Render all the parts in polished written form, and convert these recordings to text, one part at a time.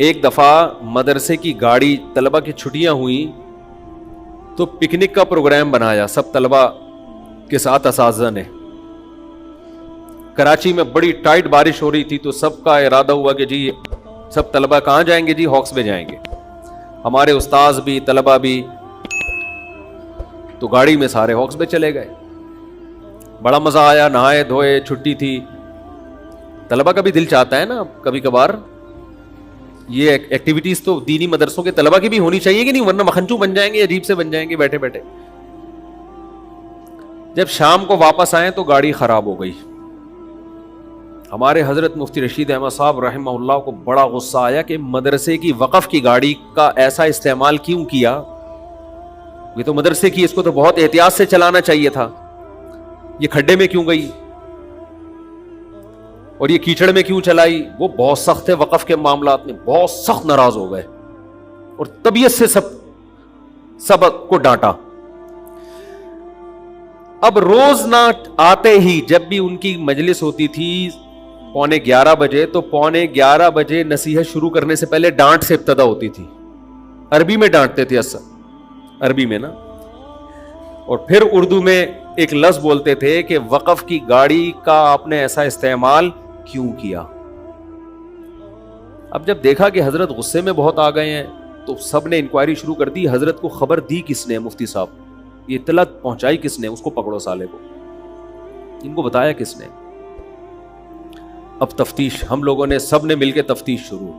ایک دفعہ مدرسے کی گاڑی، طلبہ کی چھٹیاں ہوئیں تو پکنک کا پروگرام بنایا سب طلبہ کے ساتھ اساتذہ نے. کراچی میں بڑی ٹائٹ بارش ہو رہی تھی تو سب کا ارادہ ہوا کہ جی سب طلبہ کہاں جائیں گے؟ جی ہاکس بے جائیں گے. ہمارے استاذ بھی طلبہ بھی. تو گاڑی میں سارے ہاکس بے چلے گئے. بڑا مزہ آیا، نہائے دھوئے، چھٹی تھی. طلبہ کا بھی دل چاہتا ہے نا کبھی کبھار یہ ایکٹیویٹیز تو دینی مدرسوں کے طلبہ کی بھی ہونی چاہیے کہ نہیں، ورنہ مکھنچو بن جائیں گے، عجیب سے بن جائیں گے بیٹھے بیٹھے. جب شام کو واپس آئے تو گاڑی خراب ہو گئی. ہمارے حضرت مفتی رشید احمد صاحب رحمہ اللہ کو بڑا غصہ آیا کہ مدرسے کی وقف کی گاڑی کا ایسا استعمال کیوں کیا؟ یہ تو مدرسے کی، اس کو تو بہت احتیاط سے چلانا چاہیے تھا. یہ کھڈے میں کیوں گئی اور یہ کیچڑ میں کیوں چلائی؟ وہ بہت سخت ہے وقف کے معاملات میں، بہت سخت ناراض ہو گئے اور طبیعت سے سب کو ڈانٹا. اب روز نہ آتے ہی جب بھی ان کی مجلس ہوتی تھی 11:15 بجے، تو 11:15 بجے نصیحت شروع کرنے سے پہلے ڈانٹ سے ابتدا ہوتی تھی. عربی میں ڈانٹتے تھے، عربی میں نا، اور پھر اردو میں ایک لفظ بولتے تھے کہ وقف کی گاڑی کا آپ نے ایسا استعمال کیوں کیا؟ اب جب دیکھا کہ حضرت غصے میں بہت آ گئے ہیں تو سب نے انکوائری شروع کر دی. حضرت کو خبر دی کس نے؟ مفتی صاحب. یہ اطلاع پہنچائی کس نے؟ اس کو پکڑو سالے کو. ان کو بتایا کس نے؟ اب تفتیش، ہم لوگوں نے سب نے مل کے تفتیش شروع.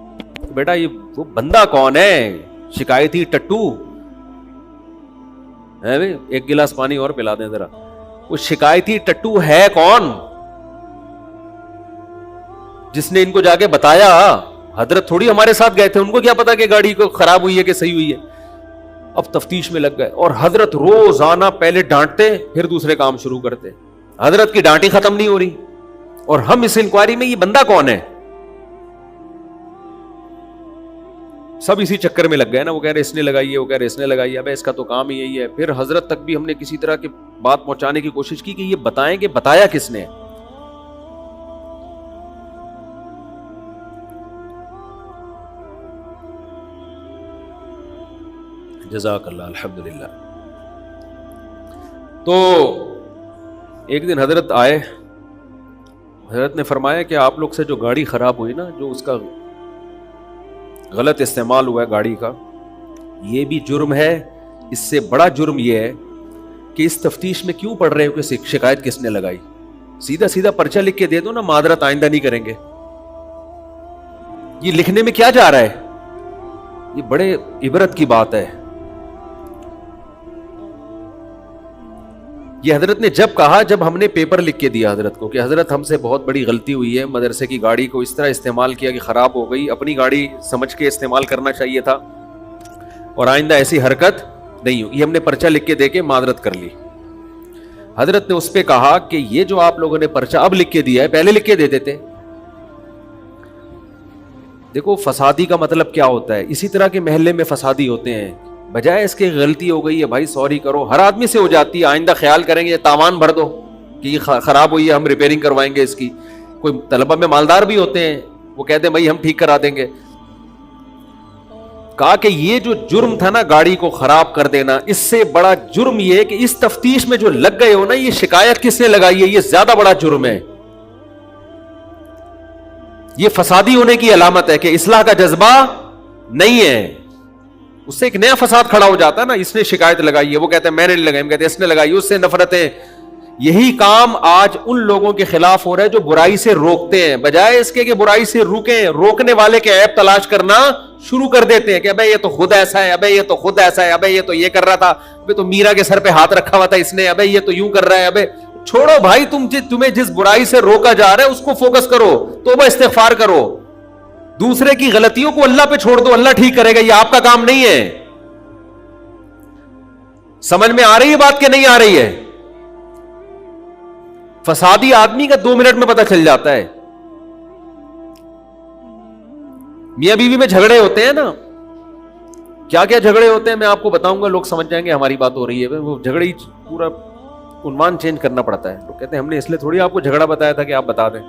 بیٹا یہ وہ بندہ کون ہے شکایتی ٹٹو ہے؟ ایک گلاس پانی اور پلا دیں ذرا. وہ شکایتی ٹٹو ہے کون جس نے ان کو جا کے بتایا؟ حضرت تھوڑی ہمارے ساتھ گئے تھے، ان کو کیا پتا کہ گاڑی کو خراب ہوئی ہے کہ صحیح ہوئی ہے. اب تفتیش میں لگ گئے اور حضرت روزانہ پہلے ڈانٹتے پھر دوسرے کام شروع کرتے. حضرت کی ڈانٹی ختم نہیں ہو رہی اور ہم اس انکوائری میں یہ بندہ کون ہے سب اسی چکر میں لگ گئے نا. وہ کہہ رہے اس نے لگائی ہے، وہ کہہ رہے اس نے لگائی ہے. ابے اس کا تو کام ہی یہی ہے. پھر حضرت تک بھی ہم نے کسی طرح کی بات پہنچانے کی کوشش کی کہ یہ بتائیں کہ بتایا کس نے. جزاک اللہ. الحمدللہ. تو ایک دن حضرت آئے. حضرت نے فرمایا کہ آپ لوگ سے جو گاڑی خراب ہوئی نا، جو اس کا غلط استعمال ہوا ہے گاڑی کا، یہ بھی جرم ہے. اس سے بڑا جرم یہ ہے کہ اس تفتیش میں کیوں پڑھ رہے ہو کہ شکایت کس نے لگائی؟ سیدھا سیدھا پرچہ لکھ کے دے دو نا، معذرت آئندہ نہیں کریں گے. یہ لکھنے میں کیا جا رہا ہے؟ یہ بڑے عبرت کی بات ہے. یہ حضرت نے جب کہا، جب ہم نے پیپر لکھ کے دیا حضرت کو کہ حضرت ہم سے بہت بڑی غلطی ہوئی ہے، مدرسے کی گاڑی کو اس طرح استعمال کیا کہ خراب ہو گئی، اپنی گاڑی سمجھ کے استعمال کرنا چاہیے تھا اور آئندہ ایسی حرکت نہیں ہو. یہ ہم نے پرچہ لکھ کے دے کے معذرت کر لی. حضرت نے اس پہ کہا کہ یہ جو آپ لوگوں نے پرچہ اب لکھ کے دیا ہے پہلے لکھ کے دے دیتے. دیکھو فسادی کا مطلب کیا ہوتا ہے. اسی طرح کے محلے میں فسادی ہوتے ہیں، بجائے اس کے غلطی ہو گئی ہے بھائی سوری کرو. ہر آدمی سے ہو جاتی ہے، آئندہ خیال کریں گے تاوان بھر دو کہ یہ خراب ہوئی ہے ہم ریپیئرنگ کروائیں گے اس کی. کوئی طلبہ میں مالدار بھی ہوتے ہیں، وہ کہتے ہیں بھائی ہم ٹھیک کرا دیں گے. کہا کہ یہ جو جرم تھا نا گاڑی کو خراب کر دینا، اس سے بڑا جرم یہ ہے کہ اس تفتیش میں جو لگ گئے ہو نا، یہ شکایت کس نے لگائی ہے، یہ زیادہ بڑا جرم ہے. یہ فسادی ہونے کی علامت ہے کہ اصلاح کا جذبہ نہیں ہے. اس سے ایک نیا فساد کھڑا ہو جاتا ہے نا. اس نے شکایت لگائی ہے، وہ کہتے ہیں میں نے نہیں لگائی، کہتے ہیں اس نے لگائی، اس سے نفرتیں. یہی کام آج ان لوگوں کے خلاف ہو رہا ہے جو برائی سے روکتے ہیں. بجائے اس کے کہ برائی سے روکیں، روکنے والے کے عیب تلاش کرنا شروع کر دیتے ہیں کہ ابے یہ تو خود ایسا ہے، ابے یہ تو خود ایسا ہے، ابے یہ تو یہ کر رہا تھا، ابے تو میرا کے سر پہ ہاتھ رکھا ہوا تھا اس نے، ابے یہ تو یوں کر رہا ہے. ابے چھوڑو بھائی، تمہیں جس برائی سے روکا جا رہا ہے اس کو فوکس کرو، توبہ استغفار کرو. دوسرے کی غلطیوں کو اللہ پہ چھوڑ دو، اللہ ٹھیک کرے گا. یہ آپ کا کام نہیں ہے. سمجھ میں آ رہی ہے بات کہ نہیں آ رہی ہے؟ فسادی آدمی کا 2 منٹ میں پتہ چل جاتا ہے. میاں بیوی میں جھگڑے ہوتے ہیں نا، کیا کیا جھگڑے ہوتے ہیں میں آپ کو بتاؤں گا، لوگ سمجھ جائیں گے ہماری بات ہو رہی ہے. وہ جھگڑے ہی پورا عنوان چینج کرنا پڑتا ہے. لوگ کہتے ہیں ہم نے اس لیے تھوڑی آپ کو جھگڑا بتایا تھا کہ آپ بتا دیں.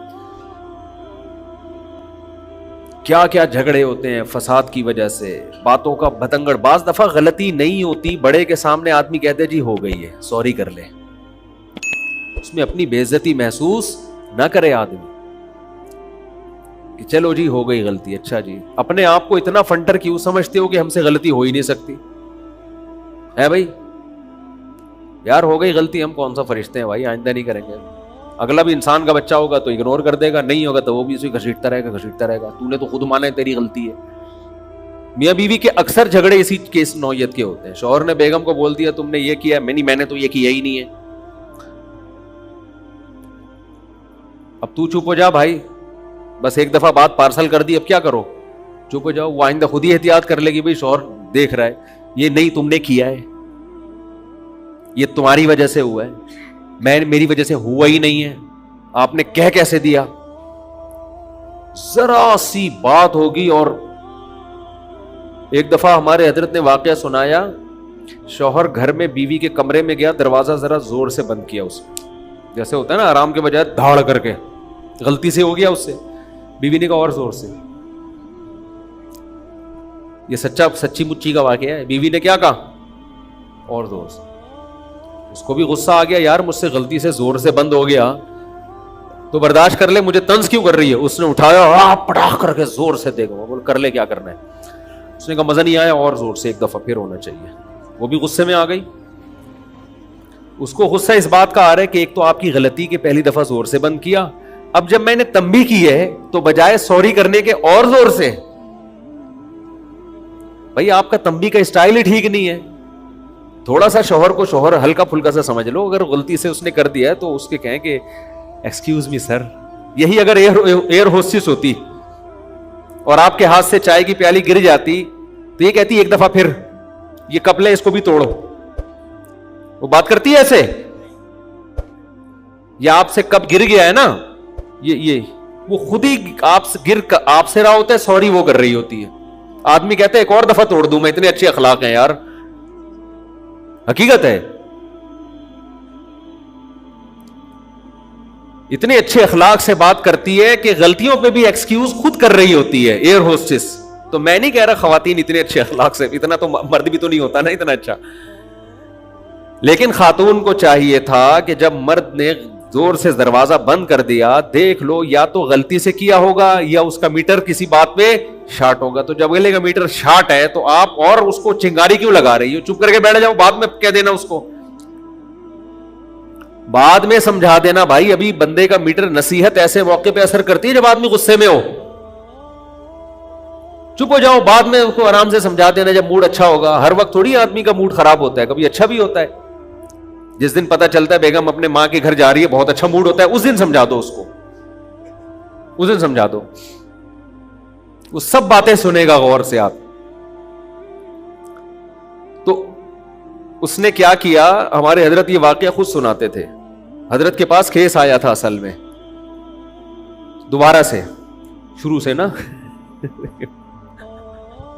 کیا کیا جھگڑے ہوتے ہیں فساد کی وجہ سے، باتوں کا بتنگڑ. بعض دفعہ غلطی نہیں ہوتی، بڑے کے سامنے آدمی کہتے جی ہو گئی ہے سوری کر لے، اس میں اپنی بے عزتی محسوس نہ کرے آدمی کہ چلو جی ہو گئی غلطی. اچھا جی، اپنے آپ کو اتنا فنٹر کیوں سمجھتے ہو کہ ہم سے غلطی ہو ہی نہیں سکتی ہے بھائی؟ یار ہو گئی غلطی، ہم کون سا فرشتے ہیں بھائی، آئندہ نہیں کریں گے. اگلا بھی انسان کا بچہ ہوگا تو اگنور کر دے گا، نہیں ہوگا تو وہ بھی اسے گھسیٹتا رہے گا. تو نے تو خود مانا ہے تیری غلطی ہے. میاں بیوی کے اکثر جھگڑے اسی کیس نوعیت کے ہوتے ہیں. شوہر نے بیگم کو بول دیا تم نے یہ کیا، میں نے تو یہ کیا ہی نہیں ہے. اب تو چپ ہو جا بھائی، بس ایک دفعہ بات پارسل کر دی، اب کیا کرو، چپ ہو جاؤ. وہ آئندہ خود ہی احتیاط کر لے گی، بھائی شوہر دیکھ رہا ہے یہ نہیں تم نے کیا ہے، یہ تمہاری وجہ سے ہوا ہے، میری وجہ سے ہوا ہی نہیں ہے، آپ نے کہہ کیسے دیا. ذرا سی بات ہوگی. اور ایک دفعہ ہمارے حضرت نے واقعہ سنایا، شوہر گھر میں بیوی کے کمرے میں گیا، دروازہ ذرا زور سے بند کیا، اس جیسے ہوتا ہے نا آرام کے بجائے دھاڑ کر کے، غلطی سے ہو گیا اس سے. بیوی نے کہا اور زور سے. یہ سچی مچی کا واقعہ ہے. بیوی نے کیا کہا؟ اور زور سے. اس کو بھی غصہ آ گیا، یار مجھ سے غلطی سے زور سے بند ہو گیا تو برداشت کر لے، مجھے طنز کیوں کر رہی ہے. اس نے اٹھایا پڑاخ کر کے زور سے دے گا، بول کر لے کیا کرنا ہے. اس نے کہا مزہ نہیں آیا، اور زور سے ایک دفعہ پھر ہونا چاہیے. وہ بھی غصے میں آ گئی. اس کو غصہ اس بات کا آ رہا ہے کہ ایک تو آپ کی غلطی کہ پہلی دفعہ زور سے بند کیا، اب جب میں نے تنبیہ کی ہے تو بجائے سوری کرنے کے اور زور سے. بھائی آپ کا تنبیہ کا اسٹائل ہی ٹھیک نہیں ہے. تھوڑا سا شوہر ہلکا پھلکا سا سمجھ لو. اگر غلطی سے اس نے کر دیا ہے تو اس کے کہیں کہ ایکسکیوز می سر. یہی اگر ایئر ہوسٹس ہوتی اور آپ کے ہاتھ سے چائے کی پیالی گر جاتی تو یہ کہتی ایک دفعہ پھر، یہ کپلے اس کو بھی توڑو. وہ بات کرتی ہے ایسے، یا آپ سے کب گر گیا ہے نا، یہ وہ خود ہی آپ سے رہا ہوتا ہے، سوری وہ کر رہی ہوتی ہے. آدمی کہتا ہے ایک اور دفعہ توڑ دوں میں، اتنے اچھے اخلاق ہیں یار. حقیقت ہے، اتنے اچھے اخلاق سے بات کرتی ہے کہ غلطیوں پہ بھی ایکسکیوز خود کر رہی ہوتی ہے ایئر ہوسٹس. تو میں نہیں کہہ رہا خواتین اتنے اچھے اخلاق سے، اتنا تو مرد بھی تو نہیں ہوتا نا اتنا اچھا. لیکن خاتون کو چاہیے تھا کہ جب مرد نے زور سے دروازہ بند کر دیا، دیکھ لو یا تو غلطی سے کیا ہوگا یا اس کا میٹر کسی بات پہ شارٹ ہوگا. تو جب اگلے کا میٹر شارٹ ہے تو آپ اور اس کو چنگاری کیوں لگا رہی ہو؟ چپ کر کے بیٹھ جاؤ، بعد میں کہہ دینا اس کو، بعد میں سمجھا دینا. بھائی ابھی بندے کا میٹر، نصیحت ایسے موقع پہ اثر کرتی ہے جب آدمی غصے میں ہو. چپ ہو جاؤ، بعد میں اس کو آرام سے سمجھا دینا جب موڈ اچھا ہوگا. ہر وقت تھوڑی آدمی کا موڈ خراب ہوتا ہے، کبھی اچھا بھی ہوتا ہے. جس دن پتا چلتا ہے بیگم اپنے ماں کے گھر جا رہی ہے، بہت اچھا موڈ ہوتا ہے، اس دن سمجھا دو اس کو، اس دن سمجھا دو. وہ سب باتیں سنے گا غور سے. آپ تو اس نے کیا کیا، ہمارے حضرت یہ واقعہ خود سناتے تھے. حضرت کے پاس کیس آیا تھا، اصل میں دوبارہ سے شروع سے نا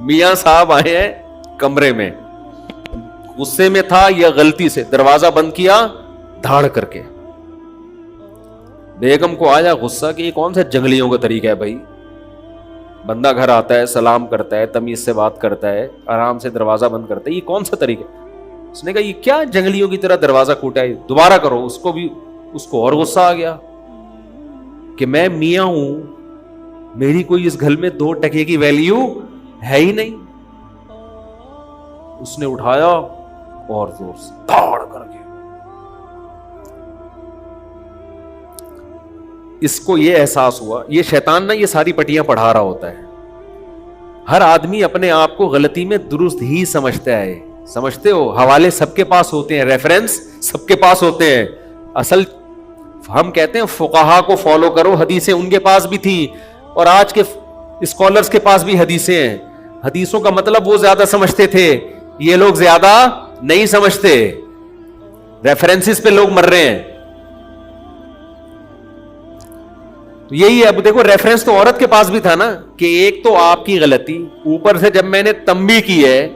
میاں صاحب آئے ہیں کمرے میں، غصے میں تھا یا غلطی سے دروازہ بند کیا دھاڑ کر کے. بیگم کو آیا غصہ کہ یہ کون سے جنگلیوں کا طریقہ ہے بھائی، بندہ گھر آتا ہے، سلام کرتا ہے، تمیز سے بات کرتا ہے، آرام سے دروازہ بند کرتا ہے، یہ کون سا طریقہ ہے؟ اس نے کہا یہ کیا جنگلیوں کی طرح دروازہ کھوٹا ہے، دوبارہ کرو. اس کو اور غصہ آ گیا کہ میں میاں ہوں، میری کوئی اس گھر میں 2 ٹکے کی ویلیو ہے ہی نہیں. اس نے اٹھایا اور زور سے دھاڑ کر کے. اس کو یہ احساس ہوا، یہ شیطان نا یہ ساری پٹیاں پڑھا رہا ہوتا ہے. ہر آدمی اپنے آپ کو غلطی میں درست ہی سمجھتا ہے. سمجھتے ہو، حوالے سب کے پاس ہوتے ہیں، ریفرنس سب کے پاس ہوتے ہیں. اصل ہم کہتے ہیں فقہا کو فالو کرو، حدیثیں ان کے پاس بھی تھیں اور آج کے اسکالرز کے پاس بھی حدیثیں ہیں. حدیثوں کا مطلب وہ زیادہ سمجھتے تھے، یہ لوگ زیادہ نہیں سمجھتے. ریفرنسز پہ لوگ مر رہے ہیں. تو یہی ہے. اب دیکھو ریفرنس تو عورت کے پاس بھی تھا نا، کہ ایک تو آپ کی غلطی، اوپر سے جب میں نے تنبیہ کی ہے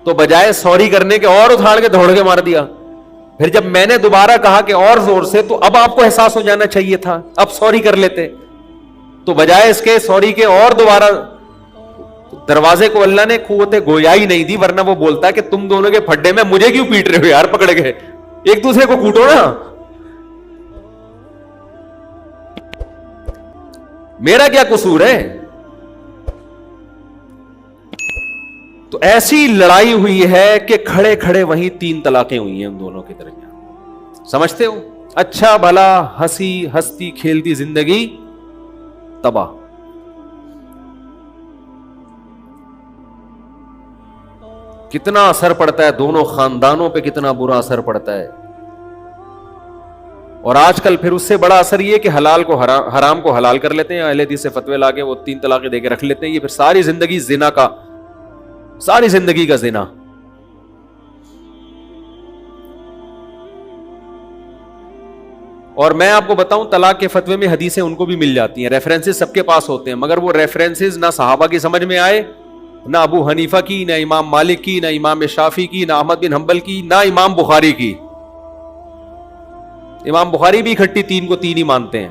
تو بجائے سوری کرنے کے اور اٹھاڑ کے دوڑ کے مار دیا. پھر جب میں نے دوبارہ کہا کہ اور زور سے، تو اب آپ کو احساس ہو جانا چاہیے تھا، اب سوری کر لیتے. تو بجائے اس کے سوری کے اور دوبارہ دروازے کو اللہ نے قوت گویائی نہیں دی, ورنہ وہ بولتا ہے کہ تم دونوں کے پھڈے میں مجھے کیوں پیٹ رہے ہو یار, پکڑ گئے ایک دوسرے کو کوٹو نا, میرا کیا قصور ہے. تو ایسی لڑائی ہوئی ہے کہ کھڑے کھڑے وہیں 3 طلاقیں ہوئی ہیں ان دونوں کے درمیان. سمجھتے ہو, اچھا بھلا ہستی کھیلتی زندگی تباہ. کتنا اثر پڑتا ہے دونوں خاندانوں پہ, کتنا برا اثر پڑتا ہے. اور آج کل پھر اس سے بڑا اثر یہ کہ حلال کو حرام کو حلال کر لیتے ہیں, اہل حدیث سے فتوے لا کے وہ 3 طلاقیں دے کے رکھ لیتے ہیں. یہ پھر ساری زندگی زنا کا, ساری زندگی کا زنا. اور میں آپ کو بتاؤں طلاق کے فتوے میں حدیثیں ان کو بھی مل جاتی ہیں, ریفرنسز سب کے پاس ہوتے ہیں, مگر وہ ریفرنسز نہ صحابہ کی سمجھ میں آئے, نہ ابو حنیفہ کی, نہ امام مالک کی, نہ امام شافعی کی, نہ احمد بن حنبل کی, نہ امام بخاری کی. امام بخاری بھی اکٹھی 3 کو 3 ہی مانتے ہیں.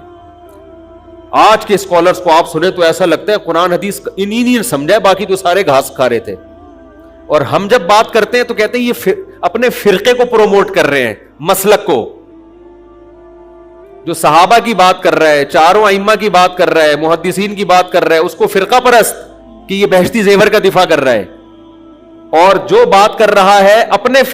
آج کے اسکالرز کو آپ سنیں تو ایسا لگتا ہے قرآن حدیث انہی نے سمجھا ہے, باقی تو سارے گھاس کھا رہے تھے. اور ہم جب بات کرتے ہیں تو کہتے ہیں یہ اپنے فرقے کو پروموٹ کر رہے ہیں, مسلک کو. جو صحابہ کی بات کر رہا ہے, چاروں ائمہ کی بات کر رہا ہے, محدثین کی بات کر رہا ہے, اس کو فرقہ پرست کہ یہ بہشتی زیور کا دفاع کر رہا ہے. اور جو بات کر رہا ہے اپنے